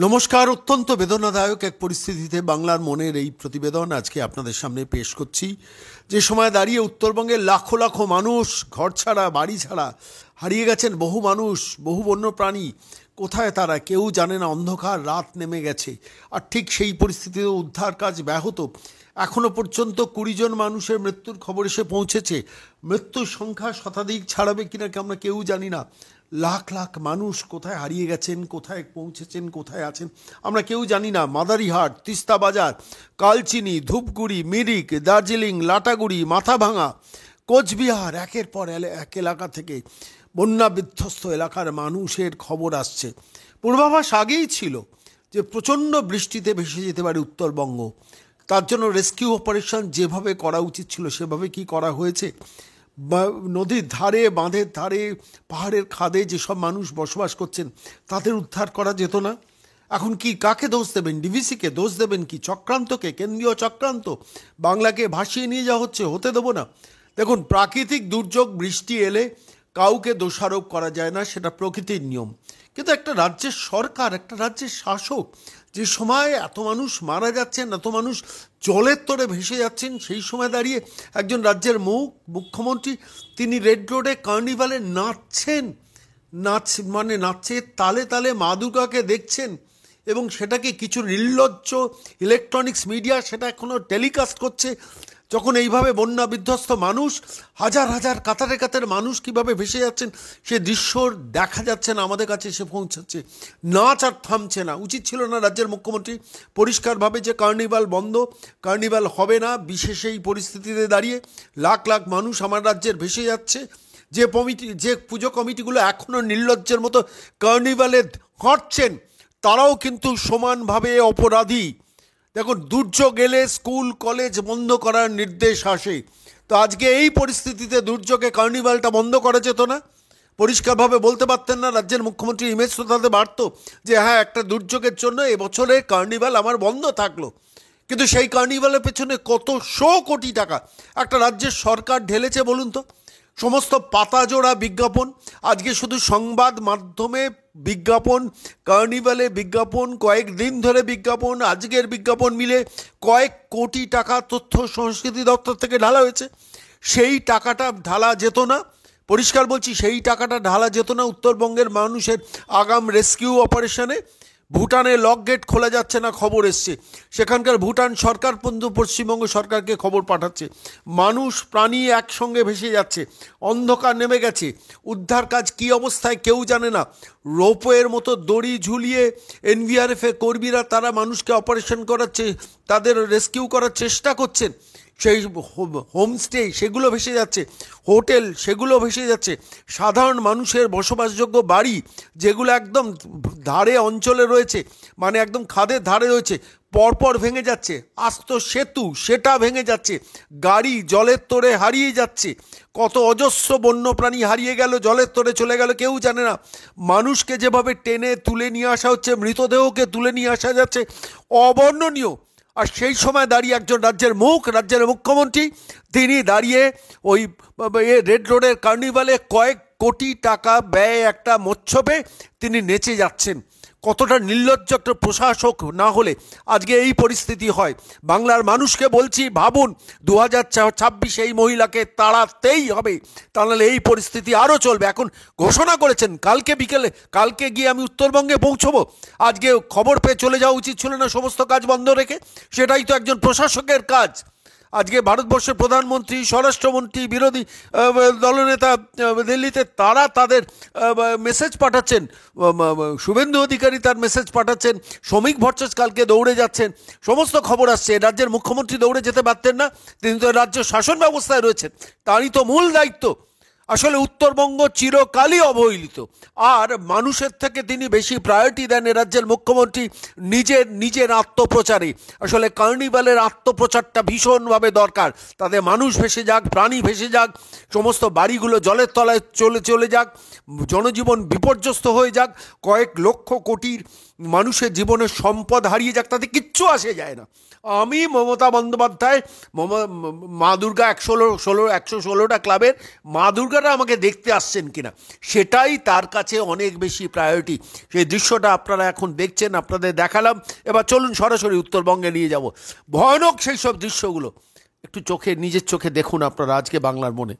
নমস্কার। অত্যন্ত বেদনাদায়ক এক পরিস্থিতিতে বাংলার মনের এই প্রতিবেদন আজকে আপনাদের সামনে পেশ করছি। যে সময় দাঁড়িয়ে উত্তরবঙ্গের লাখো লাখো মানুষ ঘর ছাড়া বাড়ি ছাড়া হারিয়ে গেছেন, বহু মানুষ, বহু বন্যপ্রাণী, কোথায় তারা কেউ জানে না। অন্ধকার রাত নেমে গেছে, আর ঠিক সেই পরিস্থিতিতে উদ্ধার কাজ ব্যাহত। এখনও পর্যন্ত 20 জন মানুষের মৃত্যুর খবর এসে পৌঁছেছে। মৃত্যুর সংখ্যা শতাধিক ছাড়াবে কিনা আমরা কেউ জানি না। লাখ লাখ মানুষ কোথায় হারিয়ে গেছেন, কোথায় পৌঁছেছেন, কোথায় আছেন আমরা কেউ জানি না। মাদারিহাট, তিস্তা বাজার, কালচিনি, ধূপগুড়ি, মিরিক, দার্জিলিং, লাটাগুড়ি, মাথাভাঙা, কোচবিহার, একের পর এক এলাকা থেকে বন্যা বিধ্বস্ত এলাকার মানুষের খবর আসছে। পূর্বাভাস আগেই ছিল যে প্রচণ্ড বৃষ্টিতে ভেসে যেতে পারে উত্তরবঙ্গ। তার জন্য রেস্কিউ অপারেশন যেভাবে করা উচিত ছিল সেভাবে কি করা হয়েছে? নদীর ধারে, বাঁধের ধারে, পাহাড়ের খাদে যেসব মানুষ বসবাস করছেন তাদের উদ্ধার করা যেত না? এখন কি কাকে দোষ দেবেন? ডিভিসিকে দোষ দেবেন? কি চক্রান্তকে, কেন্দ্রীয় চক্রান্ত? বাংলাকে ভাসিয়ে নিয়ে যাওয়া হচ্ছে, হতে দেবো না। দেখুন, প্রাকৃতিক দুর্যোগ, বৃষ্টি এলে কাউকে দোষারোপ করা যায় না, সেটা প্রকৃতির নিয়ম। কিন্তু একটা রাজ্যের সরকার, একটা রাজ্যের শাসক, যে সময় এত মানুষ মারা যাচ্ছেন, এত মানুষ জলের তরে ভেসে যাচ্ছেন, সেই সময় দাঁড়িয়ে একজন রাজ্যের মুখ্যমন্ত্রী তিনি রেড রোডে কার্নিভালে নাচছেন, নাচছে তালে তালে মা দুর্গাকে দেখছেন, এবং সেটাকে কিছু নির্লজ্জ ইলেকট্রনিক্স মিডিয়া সেটা এখনও টেলিকাস্ট করছে। যখন এইভাবে বন্যা বিধ্বস্ত মানুষ, হাজার হাজার কাতারে কাতারে মানুষ কীভাবে ভেসে যাচ্ছেন সে দৃশ্য দেখা যাচ্ছে না, আমাদের কাছে এসে পৌঁছাচ্ছে। নাচ আর থামছে না। উচিত ছিল না রাজ্যের মুখ্যমন্ত্রী পরিষ্কারভাবে যে কার্নিভাল বন্ধ, কার্নিভাল হবে না? বিশেষ এই পরিস্থিতিতে দাঁড়িয়ে লাখ লাখ মানুষ আমার রাজ্যের ভেসে যাচ্ছে। যে পুজো কমিটিগুলো এখনও নির্লজ্জের মতো কার্নিভালে হাঁটছেন, তারাও কিন্তু সমানভাবে অপরাধী। দেখুন, দুর্যোগ এলে স্কুল কলেজ বন্ধ করার নির্দেশ আসে। তো আজকে এই পরিস্থিতিতে দুর্যোগে কার্নিভালটা বন্ধ করা যেত না? পরিষ্কারভাবে বলতে পারতেন না? রাজ্যের মুখ্যমন্ত্রী ইমেজ তো তাতে বাড়ত যে হ্যাঁ, একটা দুর্যোগের জন্য এবছরে কার্নিভাল আমার বন্ধ থাকলো। কিন্তু সেই কার্নিভালের পেছনে কত কোটি টাকা একটা রাজ্যের সরকার ঢেলেছে বলুন তো? সমস্ত পাতাজোড়া বিজ্ঞাপন, আজকে শুধু সংবাদ মাধ্যমে বিজ্ঞাপন, কার্নিভালে বিজ্ঞাপন, কয়েকদিন ধরে বিজ্ঞাপন, আজকের বিজ্ঞাপন মিলে কয়েক কোটি টাকা তথ্য সংস্কৃতি দপ্তর থেকে ঢালা হয়েছে। সেই টাকাটা ঢালা যেত না? পরিষ্কার বলছি, সেই টাকাটা ঢালা যেত না উত্তরবঙ্গের মানুষের আগাম রেস্কিউ অপারেশনে? ভুটানে লক গেট খোলা যাচ্ছে না, খবর এসছে। সেখানকার ভুটান সরকার পর্যন্ত পশ্চিমবঙ্গ সরকারকে খবর পাঠাচ্ছে। মানুষ প্রাণী একসঙ্গে ভেসে যাচ্ছে, অন্ধকার নেমে গেছে, উদ্ধার কাজ কী অবস্থায় কেউ জানে না। রোপওয়ের মতো দড়ি ঝুলিয়ে এনভিআরএফের কর্মীরা তারা মানুষকে অপারেশন করাচ্ছে, তাদের রেস্কিউ করার চেষ্টা করছেন। সেই হোমস্টে সেগুলো ভেসে যাচ্ছে, হোটেল সেগুলো ভেসে যাচ্ছে, সাধারণ মানুষের বসবাসযোগ্য বাড়ি যেগুলো একদম ধারে অঞ্চলে রয়েছে, মানে একদম খাদের ধারে রয়েছে, পরপর ভেঙে যাচ্ছে। আস্ত সেতু সেটা ভেঙে যাচ্ছে, গাড়ি জলের তোড়ে হারিয়ে যাচ্ছে। কত অজস্র বন্যপ্রাণী হারিয়ে গেল, জলের তোড়ে চলে গেল, কেউ জানে না। মানুষকে যেভাবে টেনে তুলে নিয়ে আসা হচ্ছে, মৃতদেহকে তুলে নিয়ে আসা যাচ্ছে, অবর্ণনীয়। আর সেই সময় দাঁড়িয়ে একজন রাজ্যের মুখ্যমন্ত্রী তিনি দাঁড়িয়ে ওই রেড রোডের কার্নিভালে কয়েক কোটি টাকা ব্যয় একটা মোচ্ছবে তিনি নেচে যাচ্ছেন। কতটা নির্লজ্জ একটা প্রশাসক না হলে আজকে এই পরিস্থিতি হয়। বাংলার মানুষকে বলছি, ভাবুন 2026 এই মহিলাকে তাড়াতেই হবে, তা নাহলে এই পরিস্থিতি আরও চলবে। এখন ঘোষণা করেছেন কালকে গিয়ে আমি উত্তরবঙ্গে পৌঁছবো। আজকে খবর পেয়ে চলে যাওয়া উচিত ছিল না সমস্ত কাজ বন্ধ রেখে? সেটাই তো একজন প্রশাসকের কাজ। আজকে ভারতবর্ষের প্রধানমন্ত্রী, স্বরাষ্ট্রমন্ত্রী, বিরোধী দলনেতা দিল্লিতে তারা তাদের মেসেজ পাঠাচ্ছেন, শুভেন্দু অধিকারী তার মেসেজ পাঠাচ্ছেন, শ্রমিক ভট্টাচার্য কালকে দৌড়ে যাচ্ছেন, সমস্ত খবর আসছে। রাজ্যের মুখ্যমন্ত্রী দৌড়ে যেতে পারতেন না? তিনি তো রাজ্য শাসন ব্যবস্থায় রয়েছেন, তারই তো মূল দায়িত্ব। আসলে উত্তরবঙ্গ চিরকালই অবহেলিত, আর মানুষের থেকে তিনি বেশি প্রায়োরিটি দেন রাজ্যের মুখ্যমন্ত্রী নিজের আত্মপ্রচারে। আসলে কার্নিভালের আত্মপ্রচারটা ভীষণভাবে দরকার। তাতে মানুষ ভেসে যাক, প্রাণী ভেসে যাক, সমস্ত বাড়িগুলো জলের তলায় চলে যাক, জনজীবন বিপর্যস্ত হয়ে যাক, কয়েক লক্ষ কোটির মানুষের জীবনের সম্পদ হারিয়ে যাক, তাতে কিচ্ছু আসে যায় না। আমি মমতা বন্দ্যোপাধ্যায়, মা দুর্গা 116টা ক্লাবের মা দুর্গাটা আমাকে দেখতে আসছেন কিনা, সেটাই তার কাছে অনেক বেশি প্রায়োরিটি। সেই দৃশ্যটা আপনারা এখন দেখছেন, আপনাদের দেখালাম। এবার চলুন সরাসরি উত্তরবঙ্গে নিয়ে যাব। ভয়ানক সেই সব দৃশ্যগুলো একটু নিজের চোখে দেখুন আপনারা আজকে বাংলার মনে।